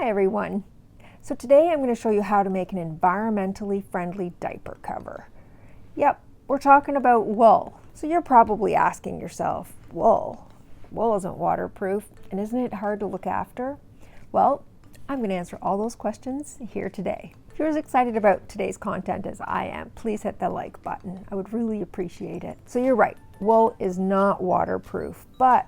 Hi everyone. So today I'm going to show you how to make an environmentally friendly diaper cover. Yep, we're talking about wool. So you're probably asking yourself, wool isn't waterproof and isn't it hard to look after? Well, I'm going to answer all those questions here today. If you're as excited about today's content as I am, please hit the like button. I would really appreciate it. So you're right, wool is not waterproof, but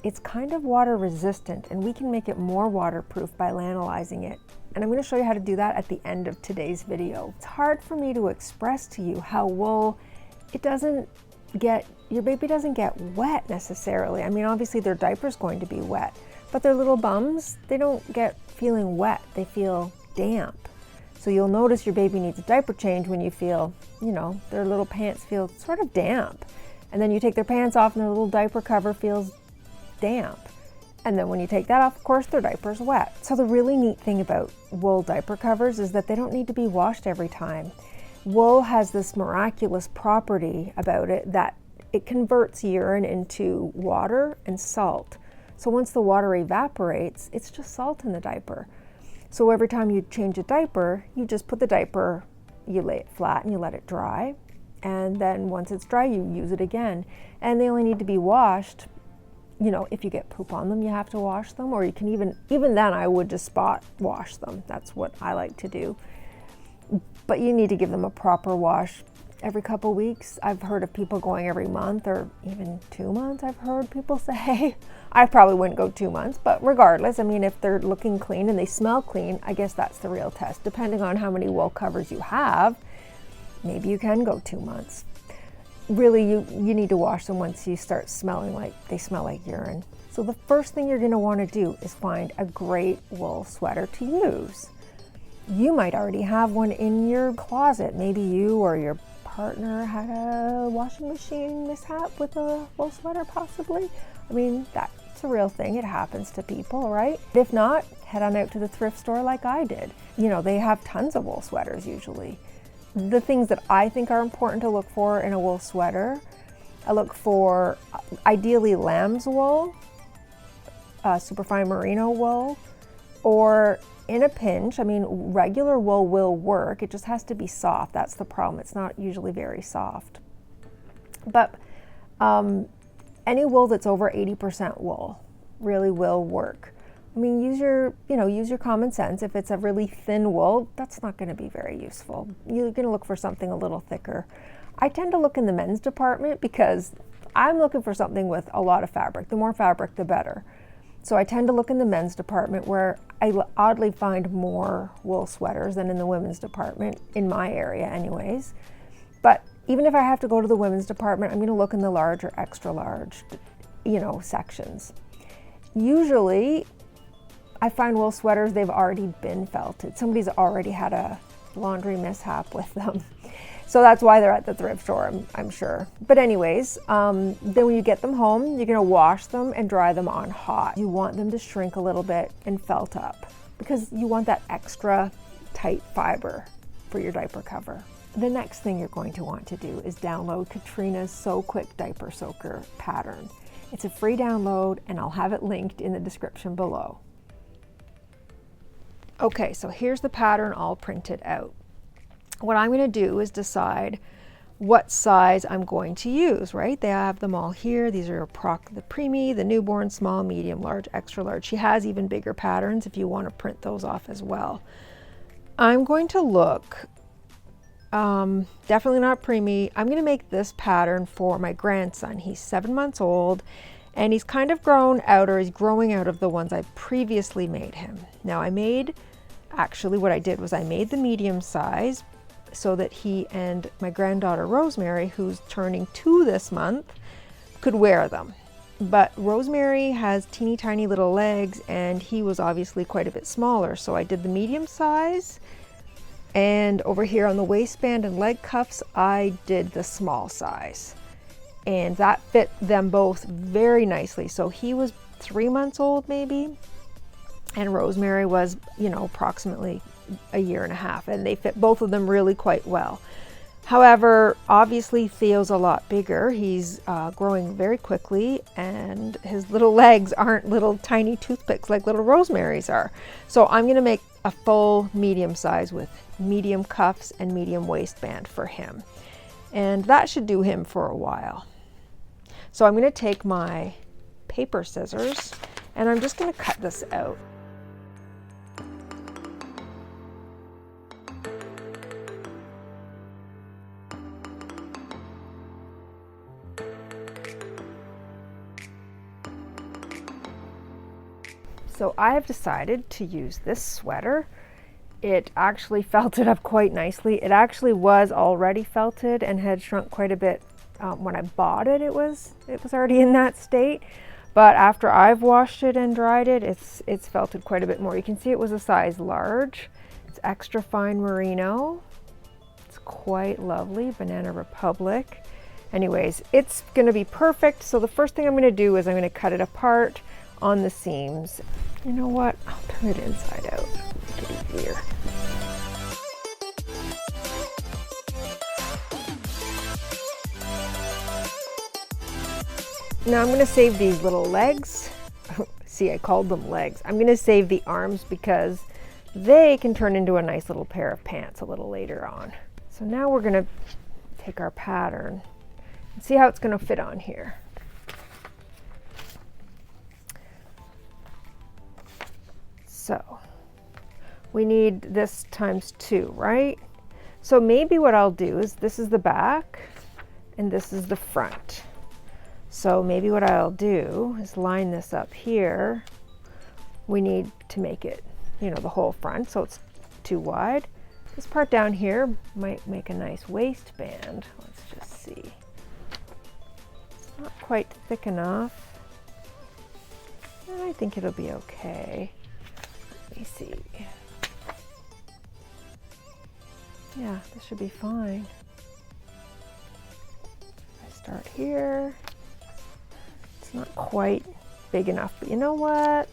it's kind of water resistant and we can make it more waterproof by lanolizing it. And I'm going to show you how to do that at the end of today's video. It's hard for me to express to you how wool, your baby doesn't get wet necessarily. I mean, obviously their diaper's going to be wet, but their little bums, they don't get feeling wet, they feel damp. So you'll notice your baby needs a diaper change when you feel, their little pants feel sort of damp. And then you take their pants off and their little diaper cover feels damp. And then when you take that off, of course, their diaper's wet. So the really neat thing about wool diaper covers is that they don't need to be washed every time. Wool has this miraculous property about it that it converts urine into water and salt. So once the water evaporates, it's just salt in the diaper. So every time you change a diaper, you just put the diaper, you lay it flat and you let it dry. And then once it's dry, you use it again. And they only need to be washed. If you get poop on them, you have to wash them, or you can even then I would just spot wash them. That's what I like to do. But you need to give them a proper wash every couple weeks. I've heard of people going every month or even 2 months, I've heard people say. I probably wouldn't go 2 months, but regardless, I mean, if they're looking clean and they smell clean, I guess that's the real test. Depending on how many wool covers you have, maybe you can go 2 months. Really, you need to wash them once you start smelling like they smell like urine. So the first thing you're going to want to do is find a great wool sweater to use. You might already have one in your closet. Maybe you or your partner had a washing machine mishap with a wool sweater possibly. I mean, that's a real thing. It happens to people, right? If not, head on out to the thrift store like I did. They have tons of wool sweaters usually. The things that I think are important to look for in a wool sweater, I look for ideally lamb's wool, superfine merino wool, or in a pinch, I mean, regular wool will work. It just has to be soft. That's the problem. It's not usually very soft. But any wool that's over 80% wool really will work. I mean, use your common sense. If it's a really thin wool, that's not going to be very useful. You're going to look for something a little thicker. I tend to look in the men's department because I'm looking for something with a lot of fabric. The more fabric, the better. So I tend to look in the men's department where I oddly find more wool sweaters than in the women's department, in my area anyways. But even if I have to go to the women's department, I'm going to look in the large or extra large, sections. Usually, I find wool sweaters, they've already been felted. Somebody's already had a laundry mishap with them. So that's why they're at the thrift store, I'm sure. But anyways, then when you get them home, you're gonna wash them and dry them on hot. You want them to shrink a little bit and felt up because you want that extra tight fiber for your diaper cover. The next thing you're going to want to do is download Katrina's So Quick Diaper Soaker pattern. It's a free download and I'll have it linked in the description below. Okay, so here's the pattern all printed out. What I'm going to do is decide what size I'm going to use, right? They have them all here. These are the preemie, the newborn, small, medium, large, extra large. She has even bigger patterns if you want to print those off as well. I'm going to look, definitely not preemie. I'm going to make this pattern for my grandson. He's 7 months old. And he's kind of grown out, or he's growing out of the ones I previously made him. Now actually what I did was I made the medium size so that he and my granddaughter Rosemary, who's turning 2 this month, could wear them. But Rosemary has teeny tiny little legs and he was obviously quite a bit smaller. So I did the medium size, and over here on the waistband and leg cuffs, I did the small size. And that fit them both very nicely. So he was 3 months old maybe, and Rosemary was, approximately a year and a half, and they fit both of them really quite well. However, obviously Theo's a lot bigger. He's growing very quickly, and his little legs aren't little tiny toothpicks like little Rosemary's are. So I'm gonna make a full medium size with medium cuffs and medium waistband for him. And that should do him for a while. So I'm gonna take my paper scissors and I'm just gonna cut this out. So I have decided to use this sweater. It actually felted up quite nicely. It actually was already felted and had shrunk quite a bit. When I bought it, it was already in that state. But after I've washed it and dried it, it's felted quite a bit more. You can see it was a size large. It's extra fine merino. It's quite lovely, Banana Republic. Anyways, it's gonna be perfect. So the first thing I'm gonna do is I'm gonna cut it apart on the seams. You know what? I'll turn it inside out. Make it easier. Now I'm going to save these little legs. See, I called them legs. I'm going to save the arms because they can turn into a nice little pair of pants a little later on. So now we're going to take our pattern and see how it's going to fit on here. So we need this times 2, right? So maybe what I'll do is this is the back and this is the front. So maybe what I'll do is line this up here. We need to make it, you know, the whole front, so it's too wide. This part down here might make a nice waistband. Let's just see. It's not quite thick enough. I think it'll be okay. Let me see. Yeah, this should be fine. I start here. It's not quite big enough, but you know what?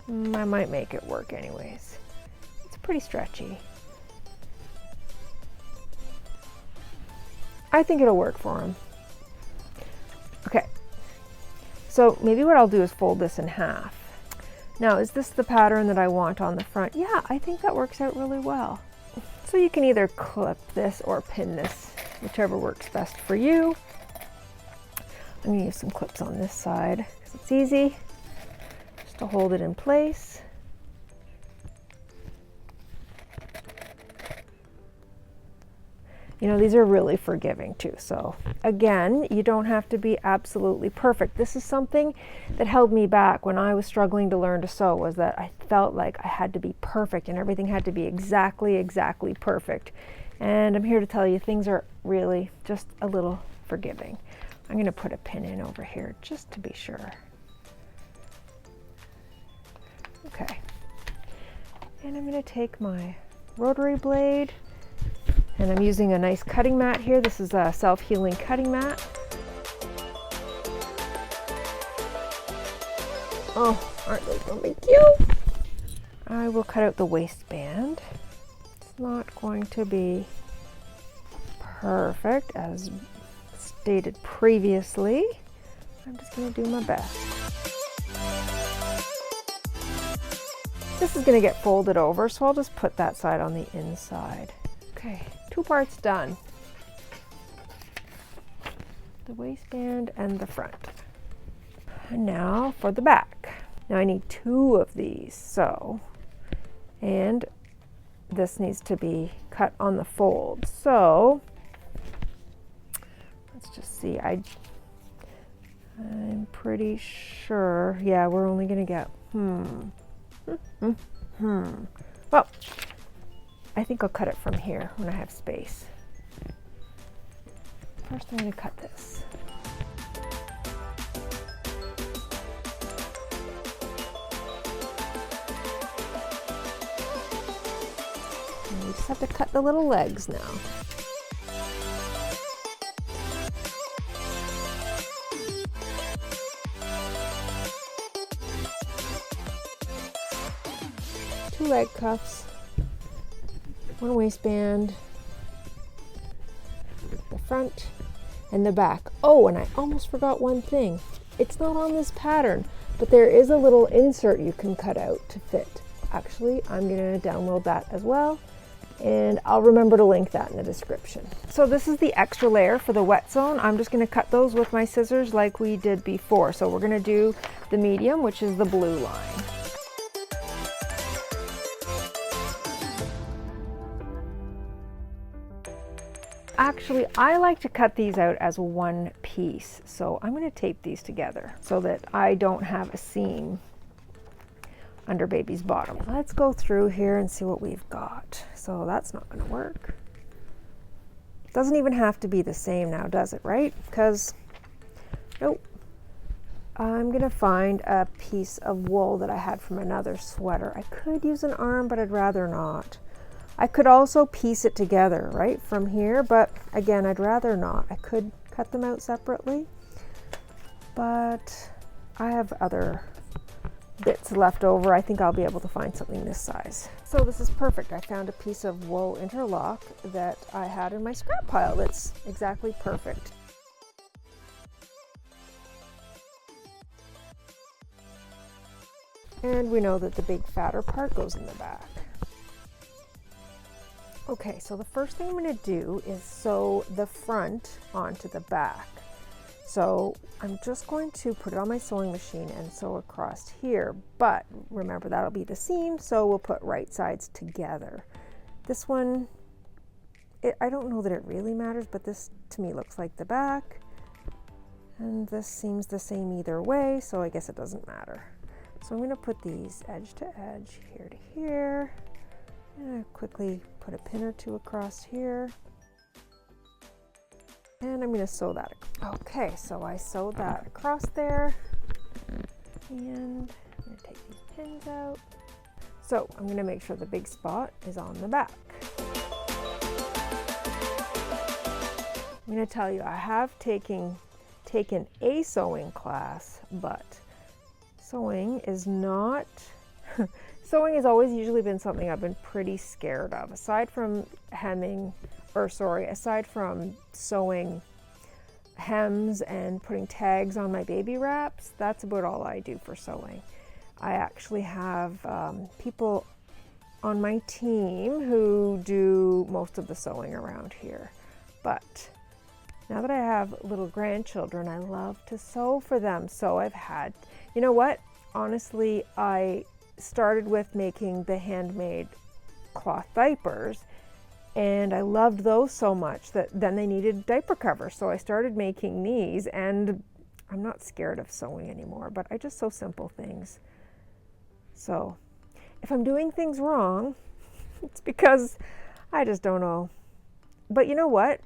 I might make it work anyways. It's pretty stretchy. I think it'll work for him. Okay, so maybe what I'll do is fold this in half. Now, is this the pattern that I want on the front? Yeah, I think that works out really well. So you can either clip this or pin this, whichever works best for you. I'm going to use some clips on this side because it's easy just to hold it in place. You know, these are really forgiving too. So again, you don't have to be absolutely perfect. This is something that held me back when I was struggling to learn to sew, was that I felt like I had to be perfect and everything had to be exactly perfect. And I'm here to tell you things are really just a little forgiving. I'm going to put a pin in over here just to be sure. Okay. And I'm going to take my rotary blade. And I'm using a nice cutting mat here. This is a self-healing cutting mat. Oh, aren't they really cute? I will cut out the waistband. It's not going to be perfect as stated previously. I'm just going to do my best. This is going to get folded over, so I'll just put that side on the inside. Okay, 2 parts done. The waistband and the front. And now for the back. Now I need 2 of these, so, and this needs to be cut on the fold. So let's just see, I'm pretty sure, yeah, we're only gonna get, well, I think I'll cut it from here when I have space. First I'm going to cut this. And we just have to cut the little legs now. Two leg cuffs. 1 waistband front and the back. Oh, and I almost forgot one thing. It's not on this pattern, but there is a little insert you can cut out to fit. Actually, I'm gonna download that as well, and I'll remember to link that in the description. So this is the extra layer for the wet zone. I'm just gonna cut those with my scissors like we did before. So we're gonna do the medium, which is the blue line. Actually, I like to cut these out as one piece. So I'm gonna tape these together so that I don't have a seam under baby's bottom. Let's go through here and see what we've got. So that's not gonna work. Doesn't even have to be the same now, does it, right? Because, nope. I'm gonna find a piece of wool that I had from another sweater. I could use an arm, but I'd rather not. I could also piece it together, right, from here, but again, I'd rather not. I could cut them out separately, but I have other bits left over. I think I'll be able to find something this size. So this is perfect. I found a piece of wool interlock that I had in my scrap pile that's exactly perfect. And we know that the big fatter part goes in the back. Okay, so the first thing I'm going to do is sew the front onto the back. So I'm just going to put it on my sewing machine and sew across here, but remember that'll be the seam, so we'll put right sides together. This one, I don't know that it really matters, but this to me looks like the back, and this seems the same either way, so I guess it doesn't matter. So I'm going to put these edge to edge, here to here. I'm going to quickly put a pin or two across here. And I'm going to sew that. Okay, so I sewed that across there. And I'm going to take these pins out. So I'm going to make sure the big spot is on the back. I'm going to tell you, I have taken a sewing class, but sewing is not... Sewing has always usually been something I've been pretty scared of. Aside from aside from sewing hems and putting tags on my baby wraps, that's about all I do for sewing. I actually have people on my team who do most of the sewing around here. But now that I have little grandchildren, I love to sew for them. So I've had, you know what? Honestly, I started with making the handmade cloth diapers, and I loved those so much that then they needed diaper covers, so I started making these, and I'm not scared of sewing anymore, but I just sew simple things. So if I'm doing things wrong, it's because I just don't know. But you know what?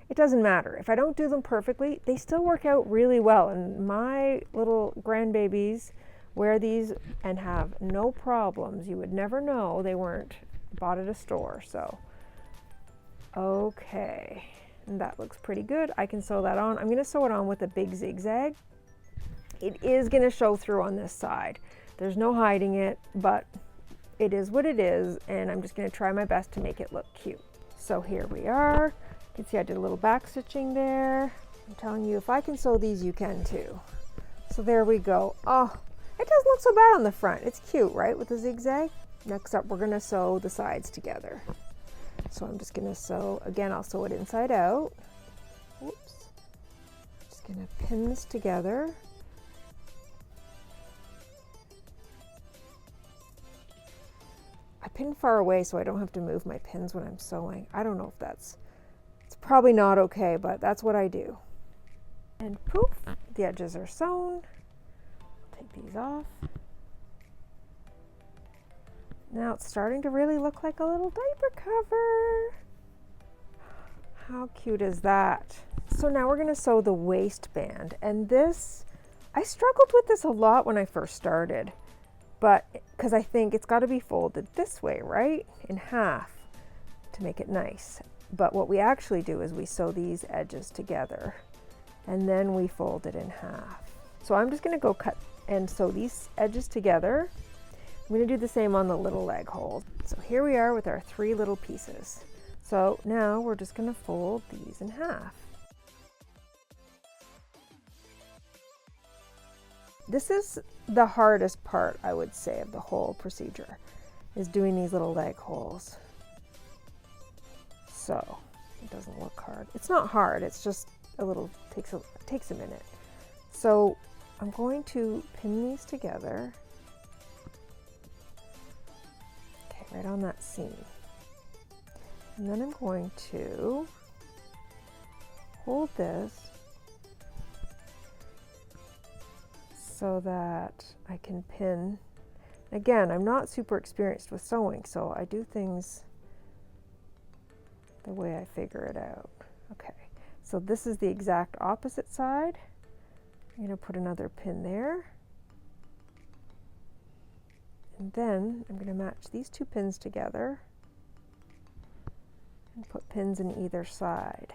It doesn't matter. If I don't do them perfectly, they still work out really well, and my little grandbabies wear these and have no problems. You would never know they weren't bought at a store. So, okay, and that looks pretty good. I can sew that on. I'm going to sew it on with a big zigzag. It is going to show through on this side. There's no hiding it, but it is what it is, and I'm just going to try my best to make it look cute. So here we are. You can see I did a little back stitching there. I'm telling you, if I can sew these, you can too. So there we go. Oh, it doesn't look so bad on the front. It's cute, right, with the zigzag? Next up, we're going to sew the sides together. So I'm just going to sew, again, I'll sew it inside out. Whoops. Just going to pin this together. I pin far away so I don't have to move my pins when I'm sewing. I don't know if it's probably not okay, but that's what I do. And poof, the edges are sewn. Take these off. Now it's starting to really look like a little diaper cover. How cute is that? So now we're going to sew the waistband, and this, I struggled with this a lot when I first started, but because I think it's got to be folded this way, right? In half to make it nice. But what we actually do is we sew these edges together and then we fold it in half. So I'm just going to go cut and sew these edges together. I'm going to do the same on the little leg hole. So here we are with our 3 little pieces. So now we're just going to fold these in half. This is the hardest part, I would say, of the whole procedure, is doing these little leg holes. So it doesn't look hard. It's not hard, it's just a little, takes a minute. So I'm going to pin these together. Okay, right on that seam. And then I'm going to hold this so that I can pin. Again, I'm not super experienced with sewing, so I do things the way I figure it out. Okay, so this is the exact opposite side. I'm going to put another pin there. And then I'm going to match these two pins together and put pins in either side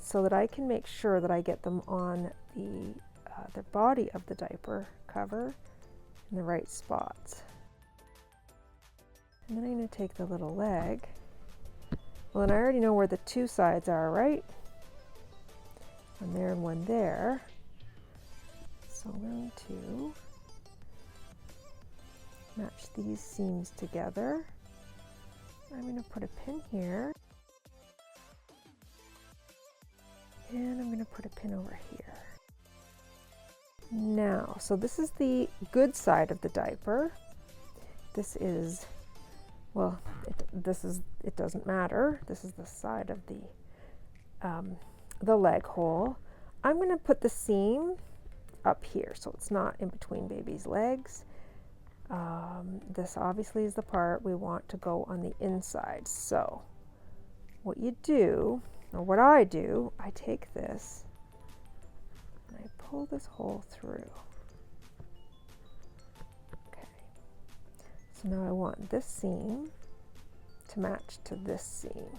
so that I can make sure that I get them on the body of the diaper cover in the right spots. And then I'm going to take the little leg. Well, and I already know where the two sides are, right? One there and one there. So I'm going to match these seams together. I'm going to put a pin here. And I'm going to put a pin over here. Now, so this is the good side of the diaper. This is, well, it doesn't matter. This is the side of the leg hole. I'm going to put the seam up here so it's not in between baby's legs. This obviously is the part we want to go on the inside. So what you do, or what I do, I take this and I pull this hole through. Okay, so now I want this seam to match to this seam.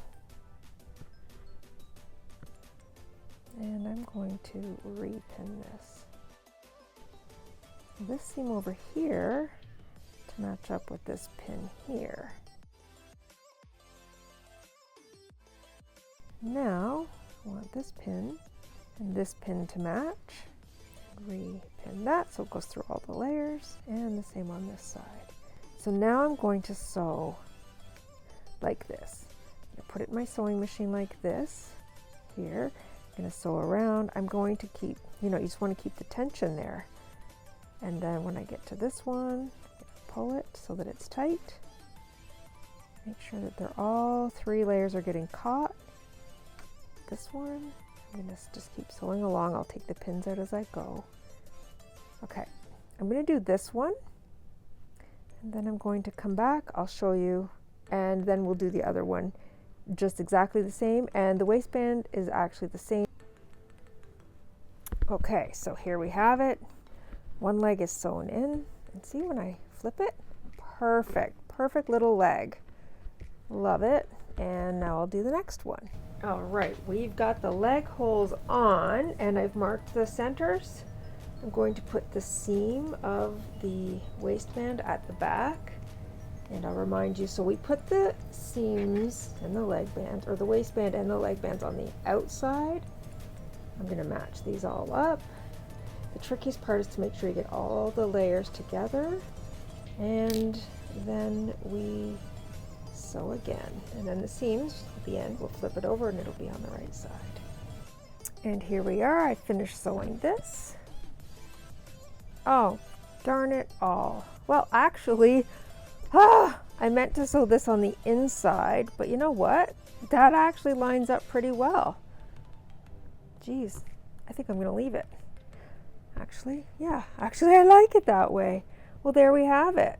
And I'm going to repin this seam over here to match up with this pin here. Now I want this pin and this pin to match. Repin that so it goes through all the layers, and the same on this side. So now I'm going to sew like this. I put it in my sewing machine like this here. I'm going to sew around. I'm going to keep, you just want to keep the tension there. And then when I get to this one, pull it so that it's tight. Make sure that they're all three layers are getting caught. This one, I'm going to just keep sewing along. I'll take the pins out as I go. Okay, I'm going to do this one, and then I'm going to come back. I'll show you, and then we'll do the other one just exactly the same, and the waistband is actually the same. Okay, so here we have it. One leg is sewn in, and see when I flip it? Perfect little leg. Love it. And now I'll do the next one. All right, we've got the leg holes on, and I've marked the centers. I'm going to put the seam of the waistband at the back, and I'll remind you, so we put the seams and the leg band, or the waistband and the leg bands on the outside. I'm going to match these all up. The trickiest part is to make sure you get all the layers together, and then we sew again, and then the seams at the end, we'll flip it over and it'll be on the right side. And here we are. I finished sewing this. Oh, darn it all. Well, actually, I meant to sew this on the inside, but you know what? That actually lines up pretty well. Geez, I think I'm going to leave it. Actually, yeah, I like it that way. Well, there we have it.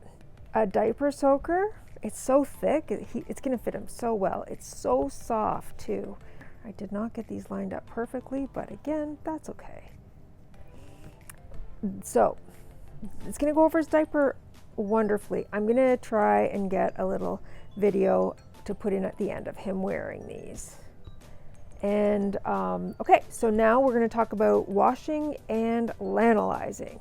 A diaper soaker. It's so thick, it's going to fit him so well. It's so soft too. I did not get these lined up perfectly, but again, that's okay. So it's going to go over his diaper wonderfully. I'm going to try and get a little video to put in at the end of him wearing these. And okay, so now we're going to talk about washing and lanolizing.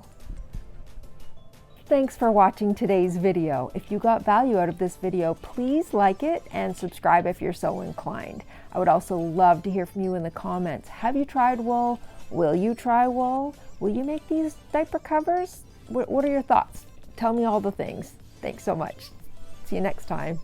Thanks for watching today's video. If you got value out of this video, please like it and subscribe if you're so inclined. I would also love to hear from you in the comments. Have you tried wool? Will you try wool? Will you make these diaper covers? What are your thoughts? Tell me all the things. Thanks so much. See you next time.